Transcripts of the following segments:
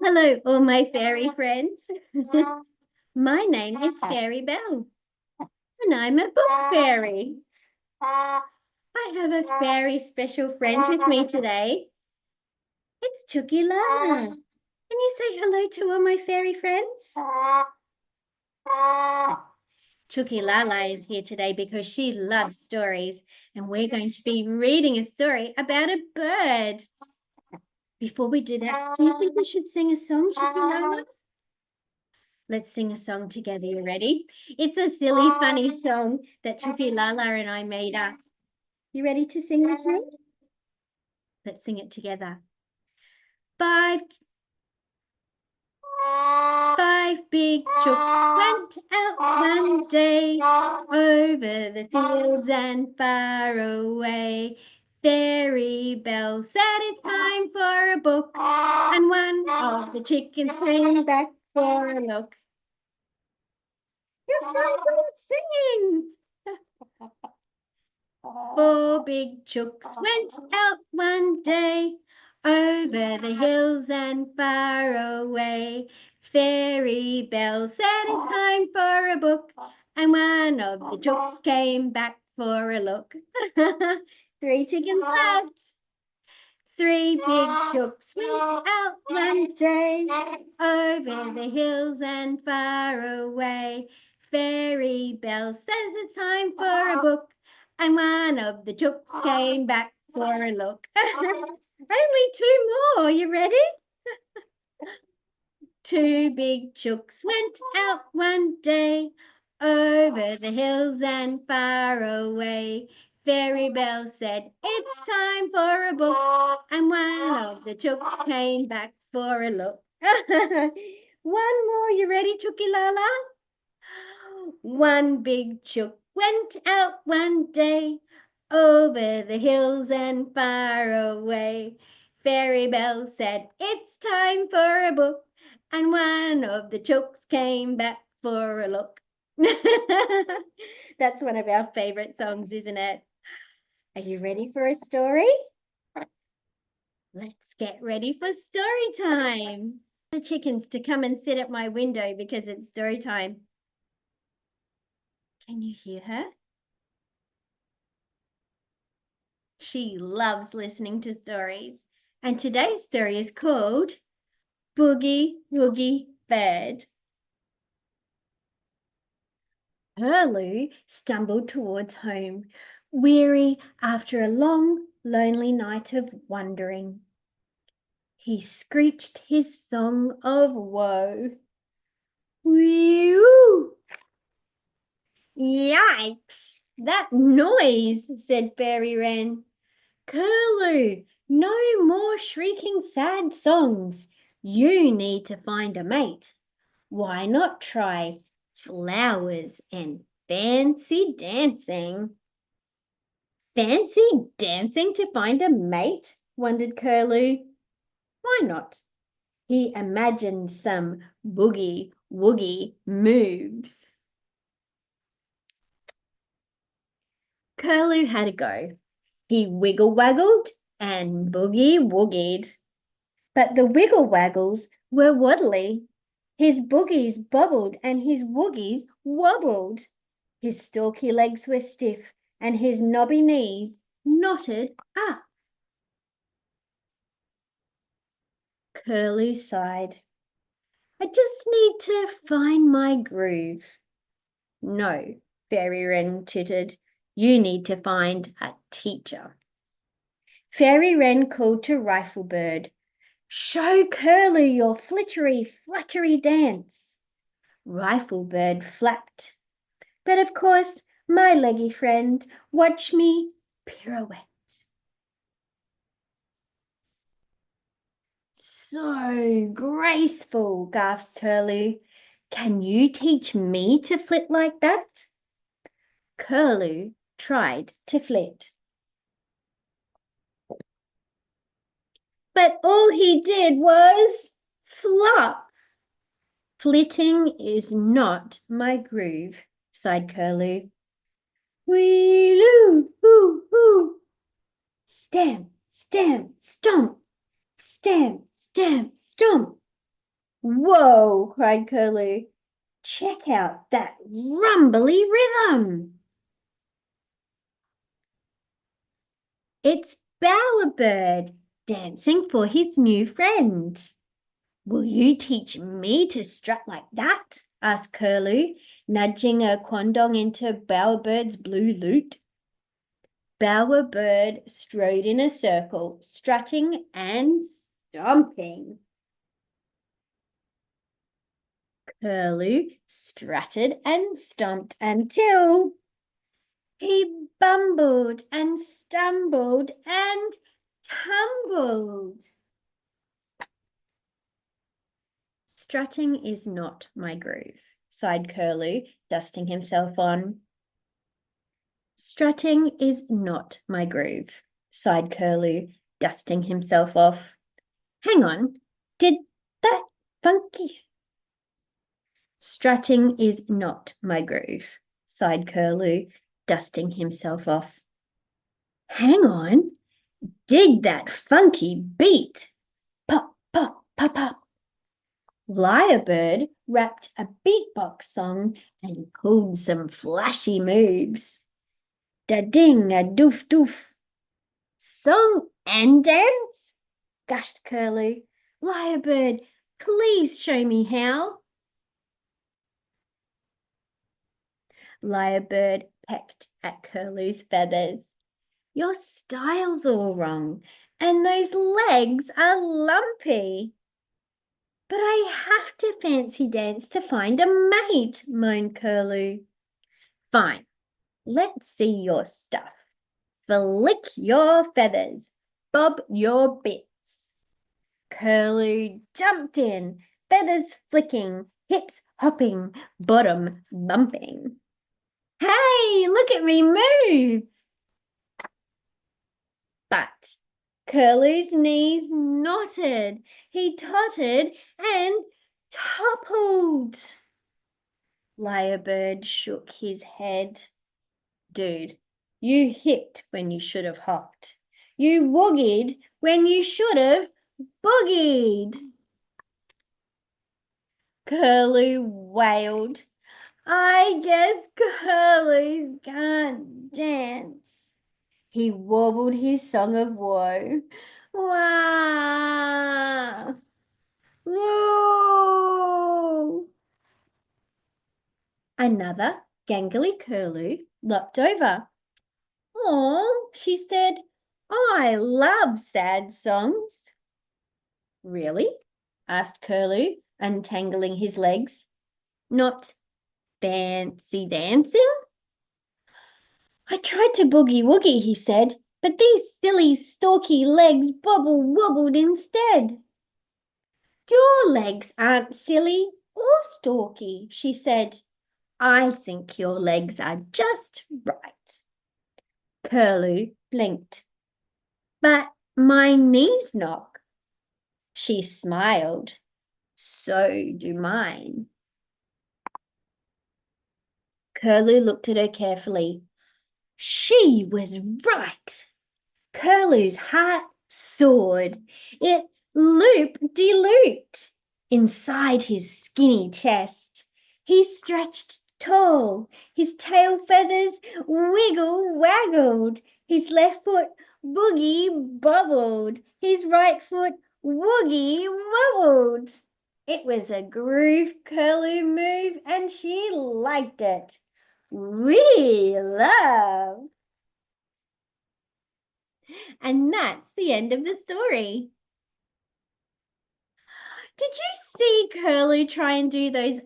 Hello, all my fairy friends. My name is Fairy Belle, and I'm a book fairy. I have a very special friend with me today. It's Chucky Lala. Can you say hello to all my fairy friends? Chucky Lala is here today because she loves stories, and we're going to be reading a story about a bird. Before we do that, do you think we should sing a song, Chucky Lala? Let's sing a song together. You ready? It's a silly, funny song that Chucky Lala and I made up. You ready to sing with me? Let's sing it together. Five big chooks went out one day over the fields and far away. Fairy Belle said it's time for a book, and one of the chickens came back for a look. You're so good at singing. 4 big chooks went out one day over the hills and far away. Fairy Belle said it's time for a book, and one of the chooks came back for a look. 3 chickens left. 3 big chooks went out one day over the hills and far away. Fairy Belle says it's time for a book, and one of the chooks came back for a look. Only 2 more. You ready? 2 big chooks went out one day over the hills and far away. Fairy Belle said, it's time for a book, and one of the chooks came back for a look. One more. You ready, Chooky Lala? 1 big chook went out one day over the hills and far away. Fairy Belle said, it's time for a book, and one of the chooks came back for a look. That's one of our favorite songs, isn't it? Are you ready for a story? Let's get ready for story time. The chickens to come and sit at my window because it's story time. Can you hear her? She loves listening to stories. And today's story is called Boogie Woogie Bird. Curlew stumbled towards home, weary after a long, lonely night of wandering. He screeched his song of woe. Whew! Yikes! That noise, said Fairy Wren. Curlew, no more shrieking sad songs. You need to find a mate. Why not try flowers and fancy dancing? Fancy dancing to find a mate? Wondered Curlew. Why not? He imagined some boogie woogie moves. Curlew had a go. He wiggle-waggled and boogie-woogied. But the wiggle-waggles were waddly. His boogies bobbled and his woogies wobbled. His stalky legs were stiff and his knobby knees knotted up. Curlew sighed. I just need to find my groove. No, Fairy Wren tittered. You need to find a teacher. Fairy Wren called to Riflebird. Show Curlew your flittery, fluttery dance. Riflebird flapped. But of course, my leggy friend, watch me pirouette. So graceful, gasped Curlew. Can you teach me to flit like that? Curlew tried to flit. But all he did was flop. Flitting is not my groove, sighed Curlew. Wee-loo, hoo, hoo. Stamp, stamp, stomp. Stamp, stamp, stomp. Whoa, cried Curlew. Check out that rumbly rhythm. It's Bowerbird dancing for his new friend. Will you teach me to strut like that? Asked Curlew, nudging a quandong into Bowerbird's blue lute. Bowerbird strode in a circle, strutting and stomping. Curlew strutted and stomped until he bumbled and stumbled and tumbled. Strutting is not my groove, sighed Curlew, dusting himself on. Strutting is not my groove, sighed Curlew, dusting himself off. Hang on, did that funky... Strutting is not my groove, sighed Curlew, dusting himself off. Hang on, dig that funky beat. Pop, pop, pop, pop. Lyrebird rapped a beatbox song and pulled some flashy moves. Da-ding, a doof doof. Song and dance? Gushed Curlew. Lyrebird, please show me how. Lyrebird pecked at Curlew's feathers. Your style's all wrong, and those legs are lumpy. But I have to fancy dance to find a mate, moaned Curlew. Fine, let's see your stuff. Flick your feathers, bob your bits. Curlew jumped in, feathers flicking, hips hopping, bottom bumping. Hey, look at me move! But Curlew's knees knotted, he tottered and toppled. Lyrebird shook his head. Dude, you hipped when you should have hopped. You woogied when you should have boogied. Curlew wailed. I guess Curlews can't dance. He warbled his song of woe. Wah! Woo! Another gangly Curlew lopped over. Oh, she said, I love sad songs. Really? Asked Curlew, untangling his legs. Not fancy dancing? I tried to boogie woogie, he said, but these silly stalky legs wobbled instead. Your legs aren't silly or stalky, she said. I think your legs are just right. Curlew blinked. But my knees knock. She smiled. So do mine. Curlew looked at her carefully. She was right. Curlew's heart soared. It looped-de-looped inside his skinny chest. He stretched tall. His tail feathers wiggle-waggled. His left foot boogie-bobbled. His right foot woogie-wobbled. It was a groove Curlew move, and she liked it. We love. And that's the end of the story. Did you see Curlew try and do those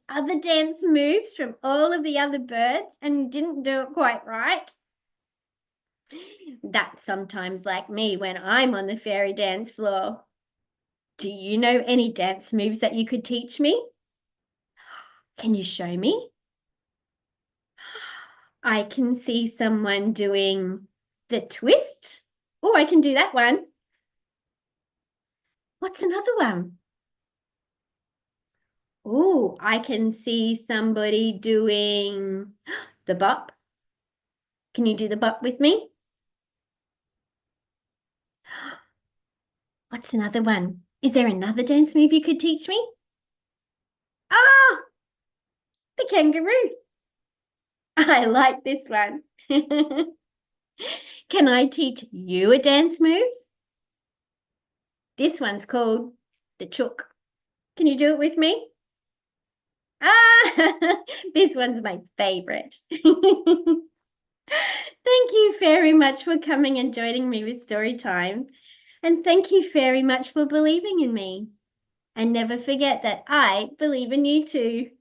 other dance moves from all of the other birds and didn't do it quite right? That's sometimes like me when I'm on the fairy dance floor. Do you know any dance moves that you could teach me? Can you show me? I can see someone doing the twist. Oh, I can do that one. What's another one? Oh, I can see somebody doing the bop. Can you do the bop with me? What's another one? Is there another dance move you could teach me? Ah, the kangaroo. I like this one. Can I teach you a dance move? This one's called the chook. Can you do it with me? Ah, this one's my favorite. Thank you very much for coming and joining me with story time. And thank you very much for believing in me. And never forget that I believe in you too.